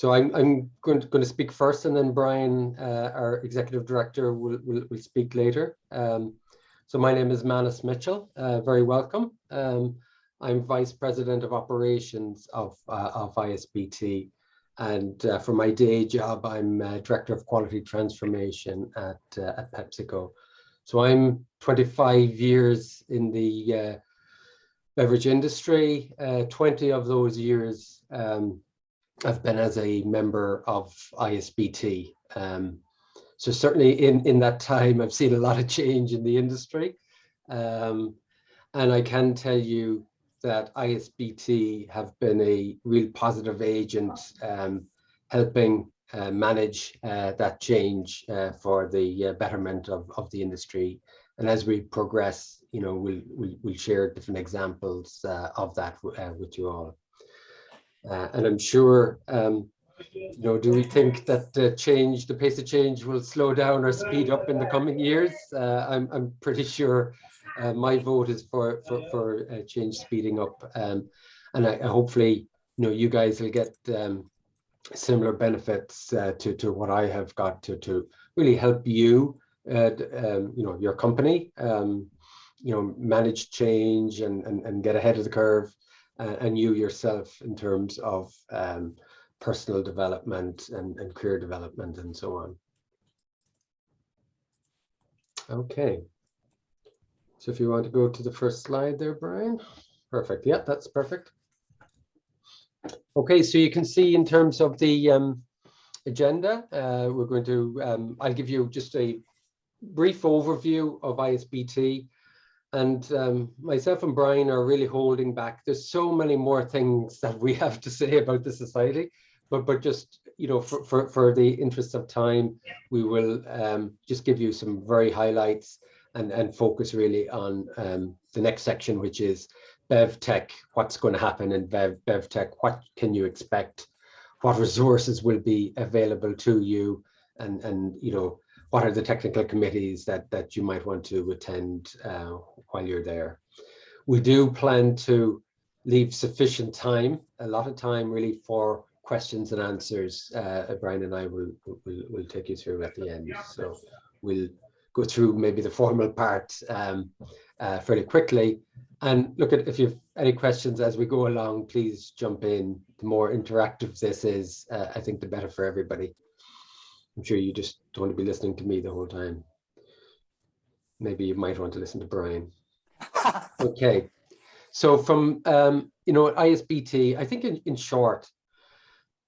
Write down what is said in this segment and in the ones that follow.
So I'm going to speak first, and then Brian, our executive director, will speak later. So my name is Manus Mitchell. Very welcome. I'm Vice President of Operations of ISBT, and for my day job, I'm Director of Quality Transformation at PepsiCo. So I'm 25 years in the beverage industry. 20 of those years I've been as a member of ISBT. So certainly in that time, I've seen a lot of change in the industry. And I can tell you that ISBT have been a real positive agent, helping manage that change for the betterment of the industry. And as we progress, we'll share different examples of that with you all. And I'm sure, do we think that the pace of change will slow down or speed up in the coming years? I'm pretty sure my vote is for change speeding up, and I hopefully you guys will get similar benefits to what I have got to really help you, your company, manage change and get ahead of the curve, and you yourself in terms of personal development and career development and so on. Okay. So if you want to go to the first slide there, Brian. Perfect. Yeah, that's perfect. Okay, so you can see in terms of the agenda, we're going to, I'll give you just a brief overview of ISBT. And myself and Brian are really holding back. There's so many more things that we have to say about the society, but just, for the interest of time, we will just give you some very highlights and focus really on the next section, which is BevTech, what's going to happen in BevTech, what can you expect, what resources will be available to you, and what are the technical committees that you might want to attend while you're there. We do plan to leave sufficient time, a lot of time really, for questions and answers. Brian and I will take you through at the end. So we'll go through maybe the formal part fairly quickly. And look, if you have any questions as we go along, please jump in. The more interactive this is, I think the better for everybody. I'm sure you just don't want to be listening to me the whole time. Maybe you might want to listen to Brian. Okay, so from ISBT, I think in short,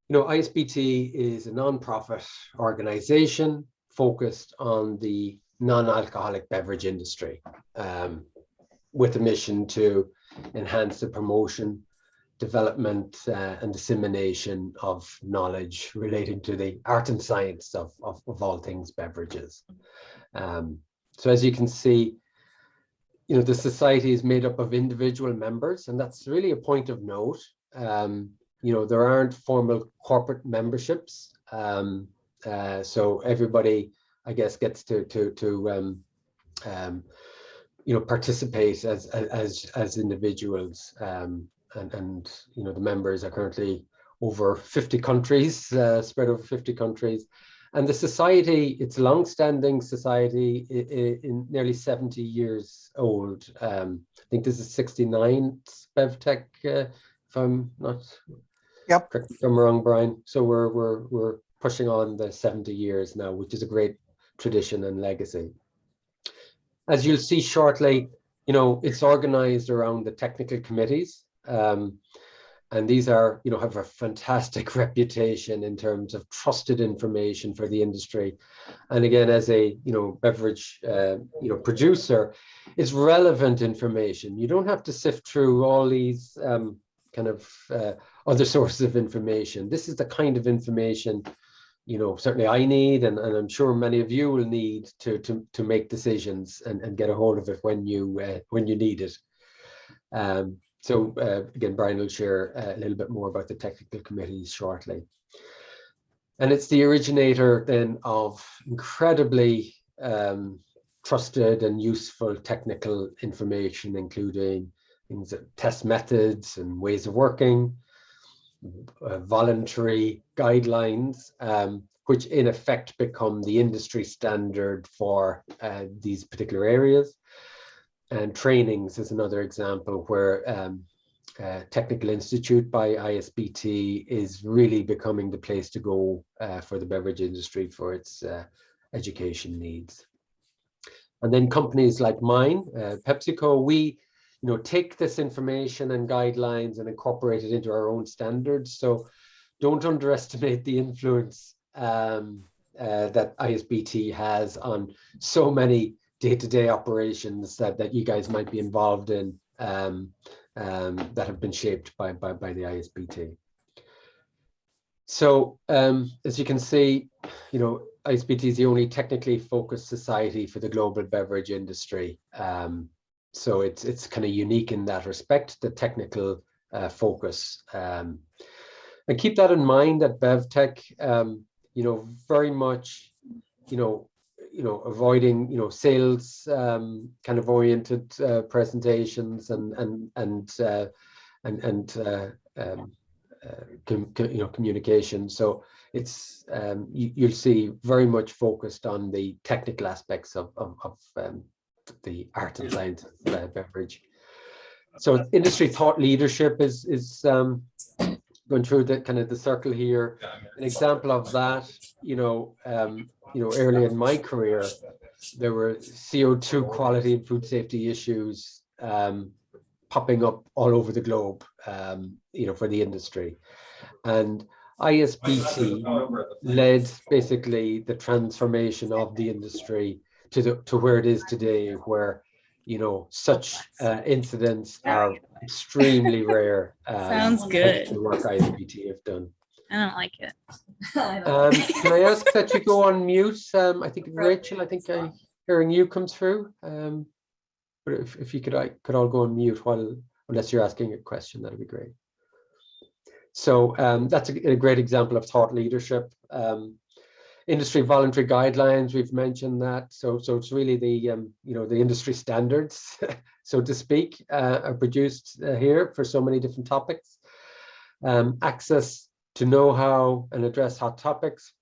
ISBT is a non-profit organization focused on the non-alcoholic beverage industry, with a mission to enhance the promotion, development and dissemination of knowledge relating to the art and science of all things beverages. So as you can see, the society is made up of individual members, and that's really a point of note. There aren't formal corporate memberships, so everybody, I guess, gets to participate as individuals. And the members are currently over 50 countries, spread over 50 countries. And the society, it's a long-standing society, in nearly 70 years old. I think this is 69th BevTech, if I'm not, yep, if I'm wrong, Brian. So we're pushing on the 70 years now, which is a great tradition and legacy. As you'll see shortly, it's organized around the technical committees. And these are, have a fantastic reputation in terms of trusted information for the industry. And again, as a, beverage, producer, it's relevant information. You don't have to sift through all these other sources of information. This is the kind of information, certainly I need, and I'm sure many of you will need to make decisions and get a hold of it when you need it. So again, Brian will share a little bit more about the technical committees shortly. And it's the originator then of incredibly trusted and useful technical information, including things like test methods and ways of working, voluntary guidelines, which in effect become the industry standard for these particular areas. And trainings is another example where Technical Institute by ISBT is really becoming the place to go for the beverage industry for its education needs. And then companies like mine, PepsiCo, we take this information and guidelines and incorporate it into our own standards. So don't underestimate the influence that ISBT has on so many day-to-day operations that you guys might be involved in that have been shaped by the ISBT. So as you can see, ISBT is the only technically focused society for the global beverage industry. So it's kind of unique in that respect, the technical focus. And keep that in mind at BevTech, very much, avoiding, sales kind of oriented presentations and communication. So it's you'll see very much focused on the technical aspects of the art and science of beverage. So industry thought leadership is going through the kind of the circle here. An example of that, early in my career, there were CO2 quality and food safety issues popping up all over the globe, for the industry. And ISBT led basically the transformation of the industry to where it is today, where such incidents are extremely rare. Sounds good. The work ISBT have done. I don't like it. Can I ask that you go on mute? I think Rachel, I'm hearing you come through. But if you could all go on mute unless you're asking a question, that'd be great. So that's a great example of thought leadership. Industry voluntary guidelines, we've mentioned that. So it's really the the industry standards, so to speak, are produced here for so many different topics. Access to know-how and address hot topics.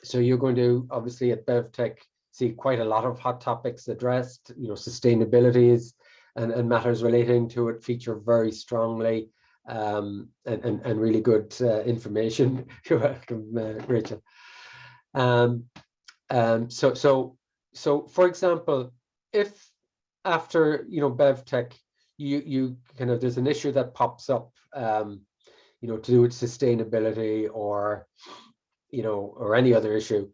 So you're going to obviously at BevTech see quite a lot of hot topics addressed. Sustainability and matters relating to it feature very strongly, and really good information. You're welcome, Rachel. So for example, if after BevTech you kind of there's an issue that pops up to do with sustainability or any other issue,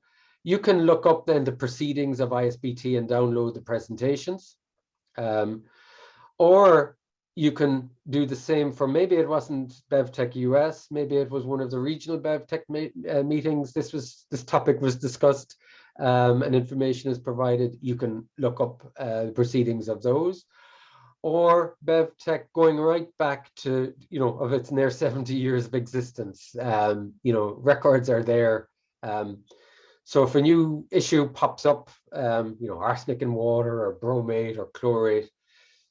you can look up then the proceedings of ISBT and download the presentations, or you can do the same for, maybe it wasn't BevTech US, maybe it was one of the regional BevTech meetings. This topic was discussed and information is provided. You can look up the proceedings of those, or BevTech going right back to of its near 70 years of existence. Records are there. So if a new issue pops up, arsenic in water or bromate or chlorate,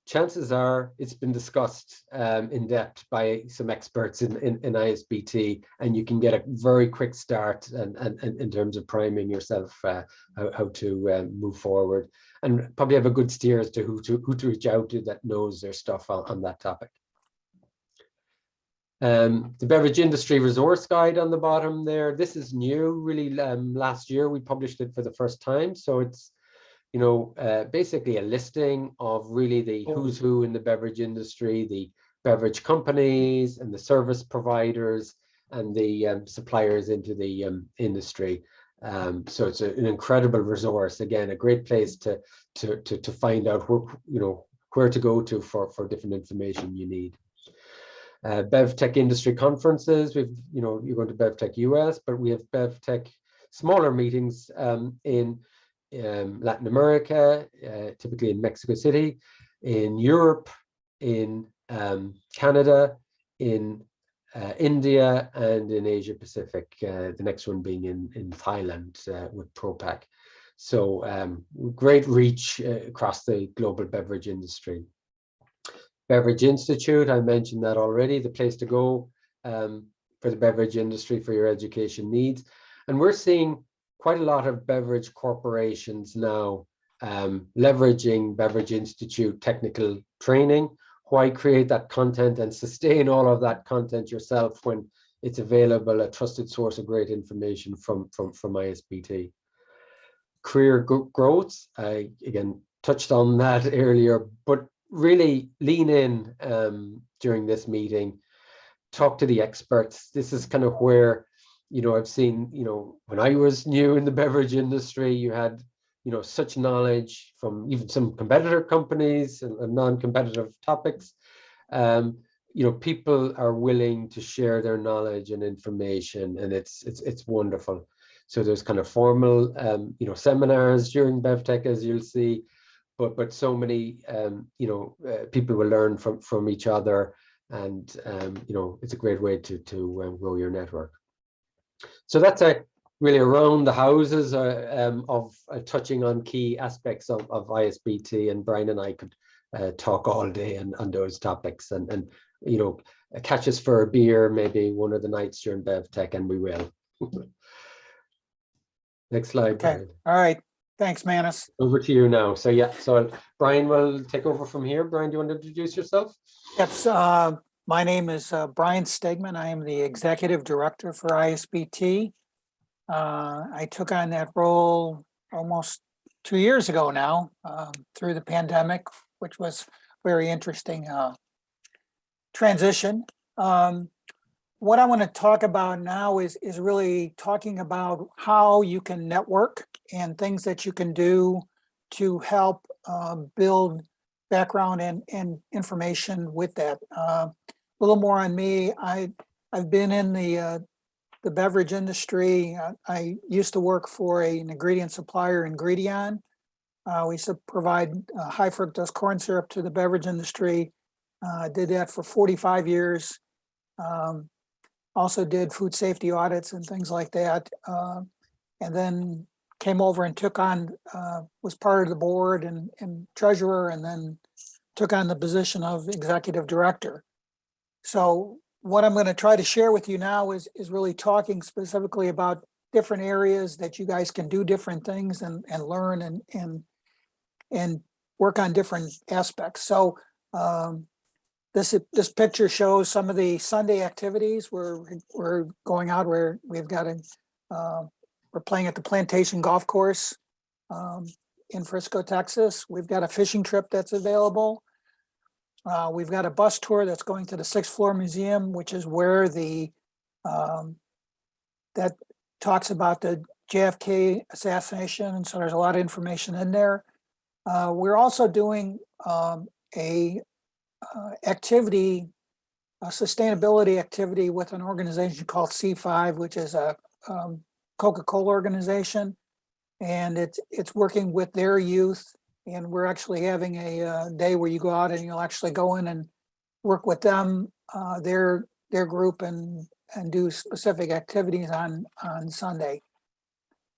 chances are it's been discussed in depth by some experts in ISBT, and you can get a very quick start and in terms of priming yourself how to move forward, and probably have a good steer as to who to reach out to that knows their stuff on that topic. The beverage industry resource guide on the bottom there, this is new, really. Last year we published it for the first time, so it's basically a listing of really the who's who in the beverage industry, the beverage companies and the service providers and the suppliers into the industry. So it's an incredible resource. Again, a great place to find out where to go to for different information you need. BevTech industry conferences. You're going to BevTech US, but we have BevTech smaller meetings in Latin America, typically in Mexico City, in Europe, in Canada, in India, and in Asia Pacific. The next one being in Thailand with ProPac. So great reach across the global beverage industry. Beverage Institute, I mentioned that already, the place to go for the beverage industry for your education needs. And we're seeing quite a lot of beverage corporations now leveraging Beverage Institute technical training. Why create that content and sustain all of that content yourself when it's available, a trusted source of great information from ISBT. Career growth, I again touched on that earlier, but really lean in during this meeting, talk to the experts. This is kind of where, I've seen, when I was new in the beverage industry, you had, such knowledge from even some competitor companies and non-competitive topics. People are willing to share their knowledge and information, and it's wonderful. So there's kind of formal, seminars during BevTech, as you'll see, but so many, people will learn from each other, and it's a great way to grow your network. So that's really around the houses of touching on key aspects of ISBT, and Brian and I could talk all day on those topics, and catch us for a beer maybe one of the nights during BevTech, and we will. Next slide. Okay. Brian. All right. Thanks, Manus. Over to you now. So yeah, so Brian will take over from here. Brian, do you want to introduce yourself? Yes. My name is Brian Stegmann. I am the Executive Director for ISBT. I took on that role almost 2 years ago now, through the pandemic, which was very interesting transition. What I want to talk about now is really talking about how you can network and things that you can do to help build background and information with that. A little more on me. I've been in the beverage industry. I used to work for an ingredient supplier, Ingredion. We used to provide high fructose corn syrup to the beverage industry. Did that for 45 years. Also did food safety audits and things like that. And then came over and took on, was part of the board and treasurer, and then took on the position of executive director. So what I'm going to try to share with you now is really talking specifically about different areas that you guys can do different things and learn and work on different aspects. So this picture shows some of the Sunday activities we're going out where we've got we're playing at the Plantation Golf Course in Frisco, Texas. We've got a fishing trip that's available. We've got a bus tour that's going to the 6th Floor Museum, which is where that talks about the JFK assassination. And so there's a lot of information in there. We're also doing a sustainability activity with an organization called C5, which is a Coca-Cola organization, and it's working with their youth. And we're actually having a day where you go out and you'll actually go in and work with them, their group, and do specific activities on Sunday.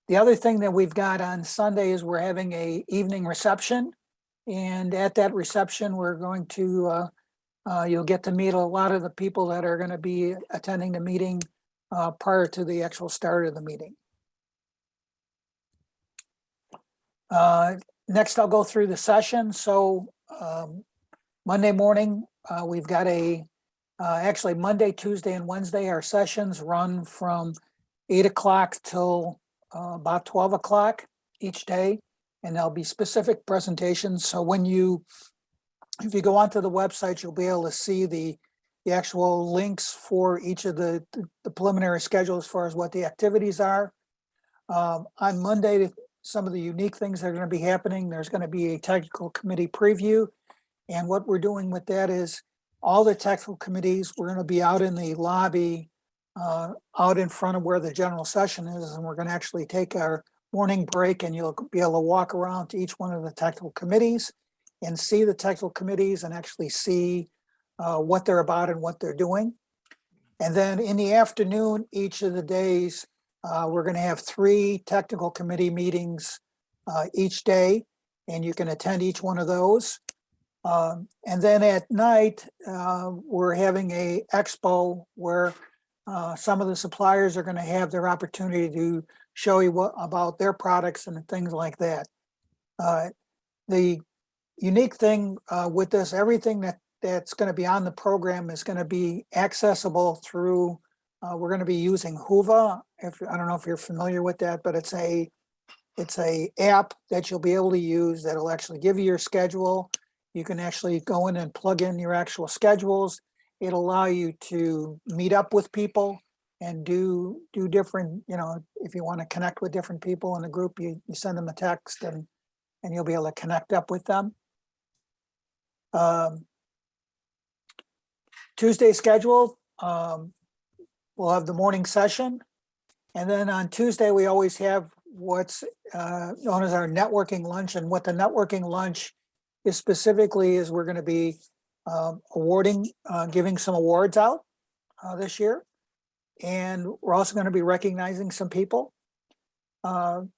The other thing that we've got on Sunday is we're having a evening reception. And at that reception, we're going to, you'll get to meet a lot of the people that are going to be attending the meeting prior to the actual start of the meeting. Next, I'll go through the session. So Monday morning, we've got actually Monday, Tuesday, and Wednesday, our sessions run from 8 o'clock till about 12 o'clock each day. And there'll be specific presentations. So if you go onto the website, you'll be able to see the actual links for each of the preliminary schedule as far as what the activities are. On Monday, some of the unique things that are going to be happening, there's going to be a technical committee preview. And what we're doing with that is all the technical committees, we're going to be out in the lobby, out in front of where the general session is. And we're going to actually take our morning break, and you'll be able to walk around to each one of the technical committees and see the technical committees and actually see what they're about and what they're doing. And then in the afternoon, each of the days, we're going to have 3 technical committee meetings each day, and you can attend each one of those. And then at night, we're having a expo where some of the suppliers are going to have their opportunity to show you what about their products and things like that. The unique thing with this, everything that's going to be on the program is going to be accessible through, we're going to be using Whova. I don't know if you're familiar with that, but it's a app that you'll be able to use that'll actually give you your schedule. You can actually go in and plug in your actual schedules. It'll allow you to meet up with people and do different, if you want to connect with different people in the group, you send them a text and you'll be able to connect up with them. Tuesday schedule, we'll have the morning session. And then on Tuesday, we always have what's known as our networking lunch. And what the networking lunch is specifically is we're going to be giving some awards out this year. And we're also going to be recognizing some people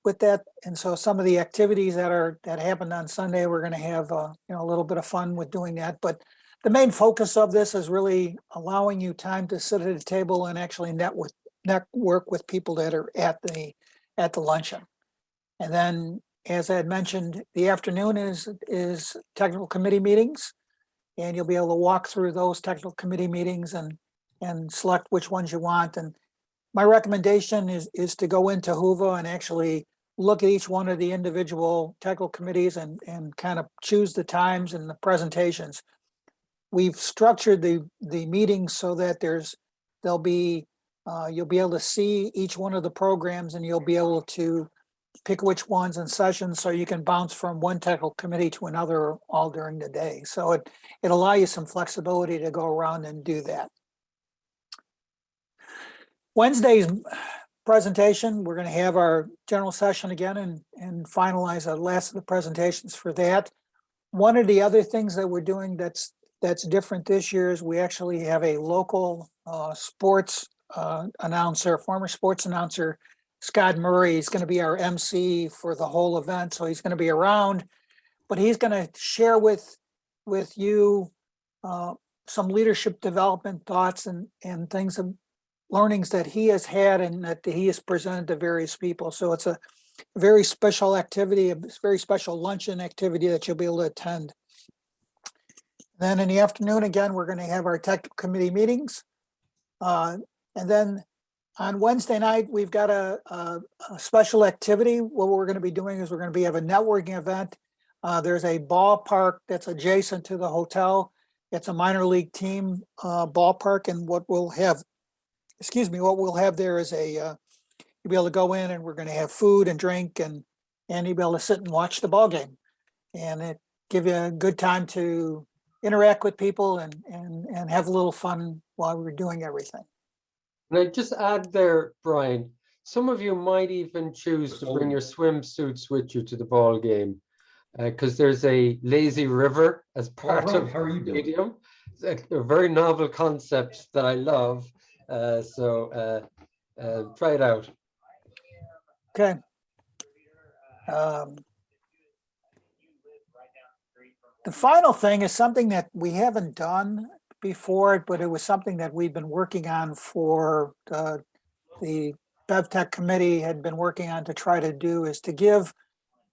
with that. And so some of the activities that happened on Sunday, we're going to have a little bit of fun with doing that. But the main focus of this is really allowing you time to sit at a table and actually network with people that are at the luncheon. And then, as I had mentioned, the afternoon is technical committee meetings, and you'll be able to walk through those technical committee meetings and select which ones you want. And my recommendation is to go into Whova and actually look at each one of the individual technical committees and kind of choose the times and the presentations. We've structured the meetings so that you'll be able to see each one of the programs, and you'll be able to pick which ones in sessions, so you can bounce from one technical committee to another all during the day. So it allows you some flexibility to go around and do that. Wednesday's presentation, we're going to have our general session again and finalize the last of the presentations for that. One of the other things that we're doing that's different this year is we actually have a local sports announcer, former sports announcer, Scott Murray. Is going to be our MC for the whole event. So he's going to be around, but he's going to share with you some leadership development thoughts and things and learnings that he has had and that he has presented to various people. So it's a very special activity, a very special luncheon activity that you'll be able to attend. Then in the afternoon, again, we're going to have our technical committee meetings. And then on Wednesday night, we've got a special activity. What we're going to be doing is we're going to have a networking event. There's a ballpark that's adjacent to the hotel. It's a minor league team ballpark. And what we'll have there is you'll be able to go in and we're going to have food and drink and you'll be able to sit and watch the ball game. And it give you a good time to interact with people and have a little fun while we're doing everything. And I just add there, Brian, some of you might even choose to bring your swimsuits with you to the ball game because there's a lazy river as part of the stadium. It's a very novel concept that I love. So try it out. Okay. The final thing is something that we haven't done before, but it was something that we've been working on for the BevTech committee had been working on to try to do, is to give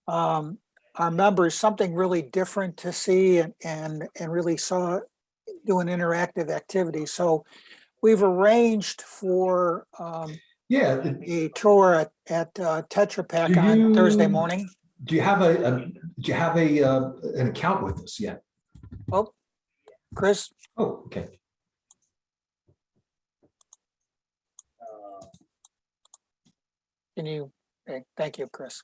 our members something really different to see and really do an interactive activity. So we've arranged for a tour at Tetra Pak on Thursday morning. Do you have an account with us yet? Oh, Chris. Oh, okay. Can you? Thank you, Chris.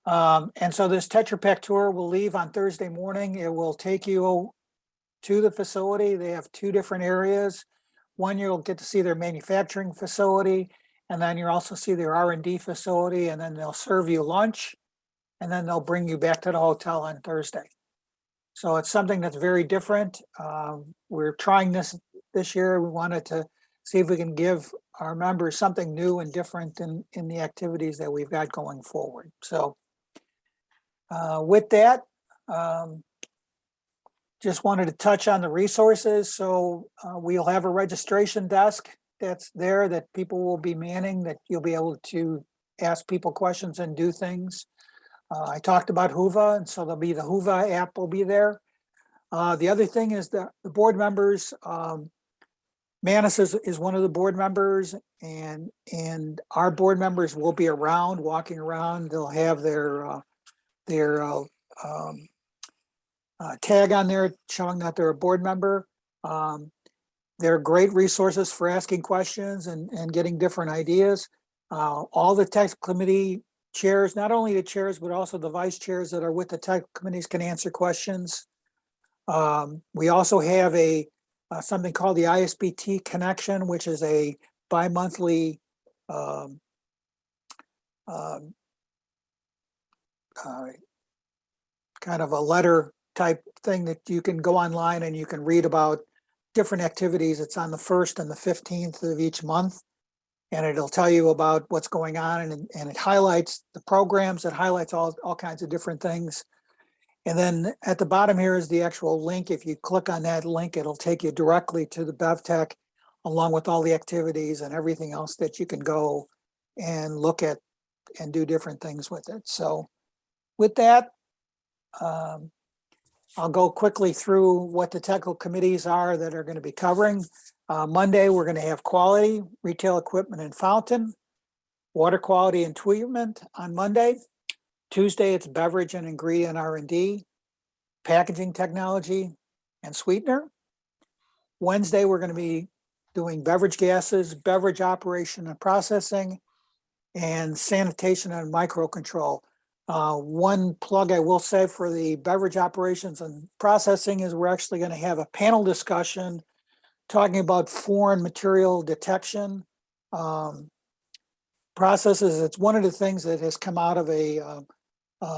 And so this Tetra Pak tour will leave on Thursday morning. It will take you to the facility. They have two different areas. One, you'll get to see their manufacturing facility, and then you'll also see their R&D facility, and then they'll serve you lunch, and then they'll bring you back to the hotel on Thursday. So it's something that's very different. We're trying this year. We wanted to see if we can give our members something new and different in the activities that we've got going forward. So with that, just wanted to touch on the resources. So we'll have a registration desk that's there that people will be manning, that you'll be able to ask people questions and do things. I talked about Hoover, and so there'll be the Hoover app will be there. The other thing is that the board members, Manus is one of the board members, and our board members will be around, walking around. They'll have their tag on there showing that they're a board member. They're great resources for asking questions and getting different ideas. All the tech committee chairs, not only the chairs, but also the vice chairs that are with the tech committees can answer questions. We also have something called the ISBT connection, which is a bi-monthly kind of a letter type thing that you can go online and you can read about different activities. It's on the 1st and the 15th of each month. And it'll tell you about what's going on, and it highlights the programs, it highlights all kinds of different things. And then at the bottom here is the actual link. If you click on that link, it'll take you directly to the BevTech, along with all the activities and everything else that you can go and look at and do different things with it. So with that, I'll go quickly through what the technical committees are that are going to be covering. Monday, we're going to have quality, retail equipment and fountain, water quality and treatment on Monday. Tuesday, it's beverage and ingredient R&D, packaging technology and sweetener. Wednesday, we're going to be doing beverage gases, beverage operation and processing, and sanitation and microcontrol. One plug I will say for the beverage operations and processing is we're actually going to have a panel discussion talking about foreign material detection processes. It's one of the things that has come out of a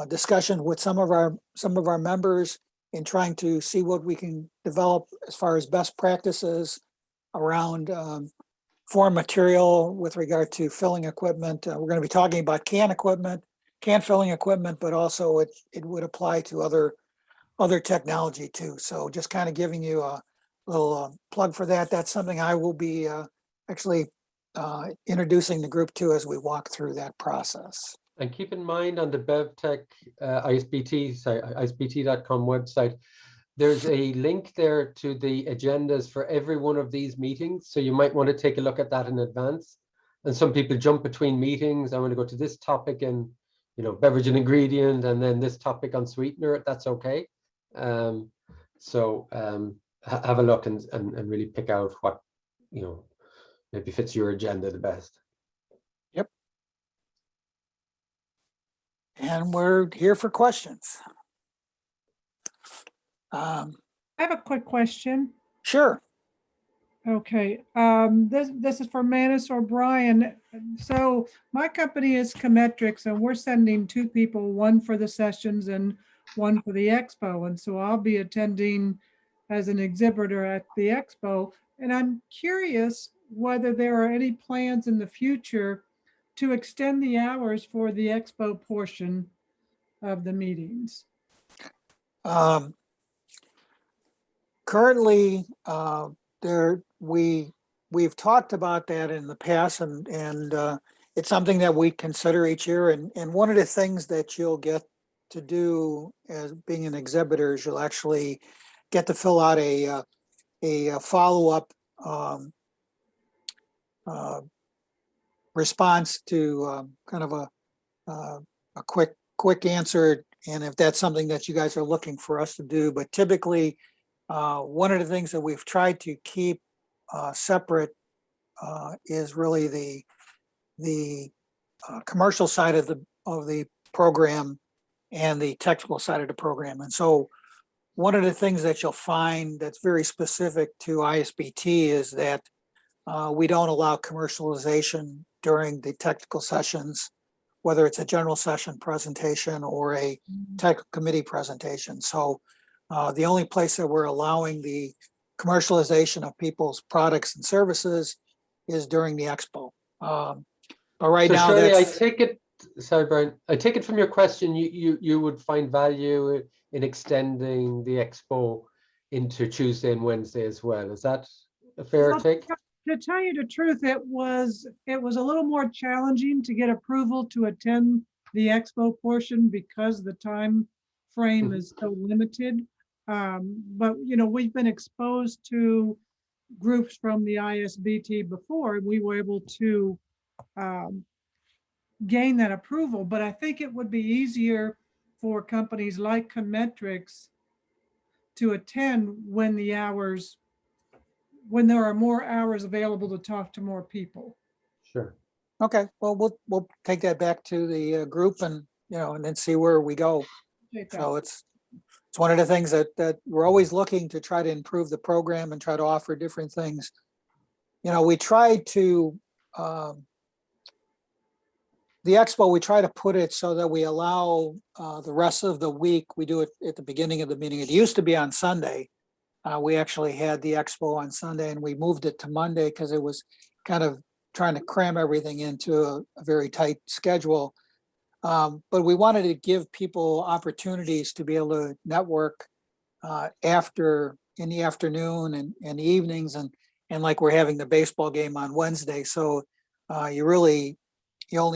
discussion with some of our members in trying to see what we can develop as far as best practices around foreign material with regard to filling equipment. We're going to be talking about can filling equipment, but also it would apply to other technology too. So just kind of giving you a little plug for that. That's something I will be actually introducing the group to as we walk through that process. And keep in mind on the BevTech ISBT.com website, there's a link there to the agendas for every one of these meetings. So you might want to take a look at that in advance. And some people jump between meetings. I want to go to this topic and, beverage and ingredient, and then this topic on sweetener. That's okay. So have a look and really pick out what, maybe fits your agenda the best. Yep. And we're here for questions. I have a quick question. Sure. Okay, this is for Manus or Brian. So my company is Cometrics, and we're sending 2 people, one for the sessions and one for the expo. And so I'll be attending as an exhibitor at the expo. And I'm curious whether there are any plans in the future to extend the hours for the expo portion of the meetings. Currently, we've talked about that in the past, and it's something that we consider each year. And one of the things that you'll get to do as being an exhibitor is you'll actually get to fill out a follow-up response to kind of a quick answer, and if that's something that you guys are looking for us to do. But typically, one of the things that we've tried to keep separate is really the commercial side of the program and the technical side of the program. And so one of the things that you'll find that's very specific to ISBT is that we don't allow commercialization during the technical sessions, whether it's a general session presentation or a technical committee presentation. So the only place that we're allowing the commercialization of people's products and services is during the expo. But right now, Shirley, that's... I take it, sorry, Brian, I take it from your question, you would find value in extending the expo into Tuesday and Wednesday as well. Is that a fair take? To tell you the truth, it was a little more challenging to get approval to attend the expo portion because the time frame is so limited. But we've been exposed to groups from the ISBT before, and we were able to gain that approval. But I think it would be easier for companies like Cometrics to attend when there are more hours available to talk to more people. Sure. Okay, well, we'll take that back to the group and, and then see where we go. So it's one of the things that we're always looking to try to improve the program and try to offer different things. We try to, the expo, we try to put it so that we allow the rest of the week, we do it at the beginning of the meeting. It used to be on Sunday. We actually had the expo on Sunday and we moved it to Monday because it was kind of trying to cram everything into a very tight schedule. But we wanted to give people opportunities to be able to network in the afternoon and evenings, and like we're having the baseball game on Wednesday. So you only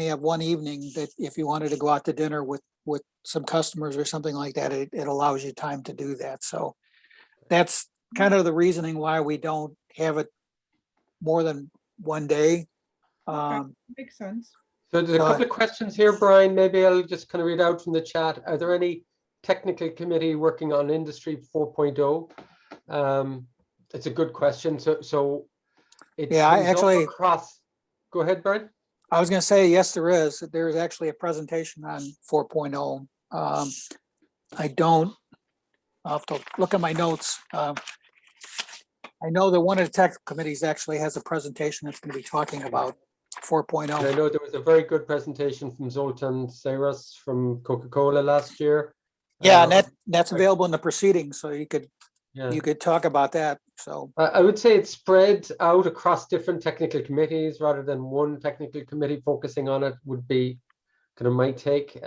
have one evening that if you wanted to go out to dinner with some customers or something like that, it allows you time to do that. So that's kind of the reasoning why we don't have it more than one day. Makes sense. So there's a couple of questions here, Brian. Maybe I'll just kind of read out from the chat. Are there any technical committee working on Industry 4.0? It's a good question. So it comes up across. Go ahead, Brian. I was going to say, yes, there is. There's actually a presentation on 4.0. I'll have to look at my notes. I know that one of the tech committees actually has a presentation that's going to be talking about 4.0. I know there was a very good presentation from Zoltan Sayras from Coca-Cola last year. Yeah, and that's available in the proceedings, so you could talk about that. So I would say it's spread out across different technical committees rather than one technical committee focusing on it would be kind of my take.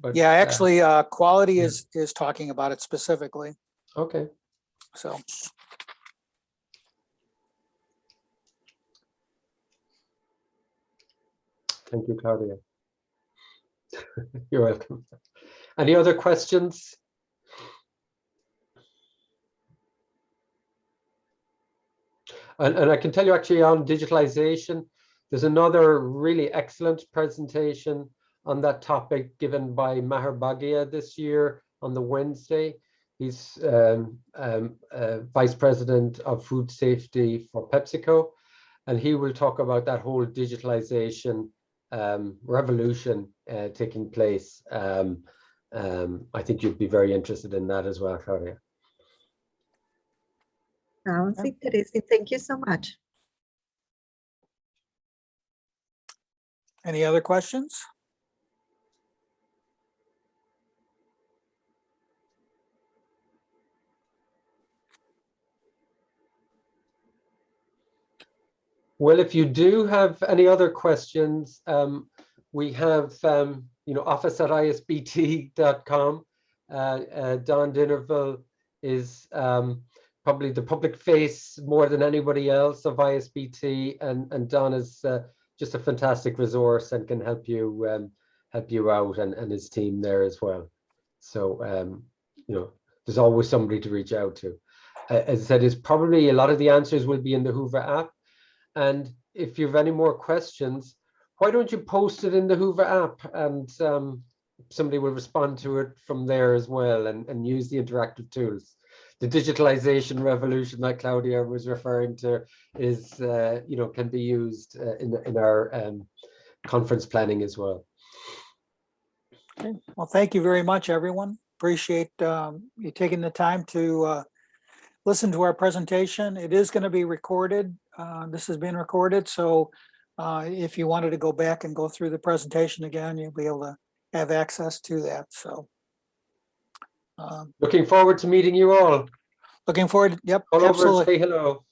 But yeah, actually, quality is talking about it specifically. Okay. So. Thank you, Claudia. You're welcome. Any other questions? And I can tell you actually on digitalization, there's another really excellent presentation on that topic given by Maher Bagia this year on the Wednesday. He's Vice President of Food Safety for PepsiCo, and he will talk about that whole digitalization revolution taking place. I think you'd be very interested in that as well, Claudia. Sounds interesting. Thank you so much. Any other questions? Well, if you do have any other questions, we have office@isbt.com. Don Dinerville is probably the public face more than anybody else of ISBT, and Don is just a fantastic resource and can help you out, and his team there as well. So there's always somebody to reach out to. As I said, it's probably a lot of the answers will be in the Hoover app. And if you have any more questions, why don't you post it in the Hoover app, and somebody will respond to it from there as well, and use the interactive tools. The digitalization revolution that Claudia was referring to is, can be used in our conference planning as well. Okay. Well, thank you very much, everyone. Appreciate you taking the time to listen to our presentation. It is going to be recorded. This has been recorded, so if you wanted to go back and go through the presentation again, you'll be able to have access to that. So looking forward to meeting you all. Looking forward. Yep, all absolutely. over and say hello.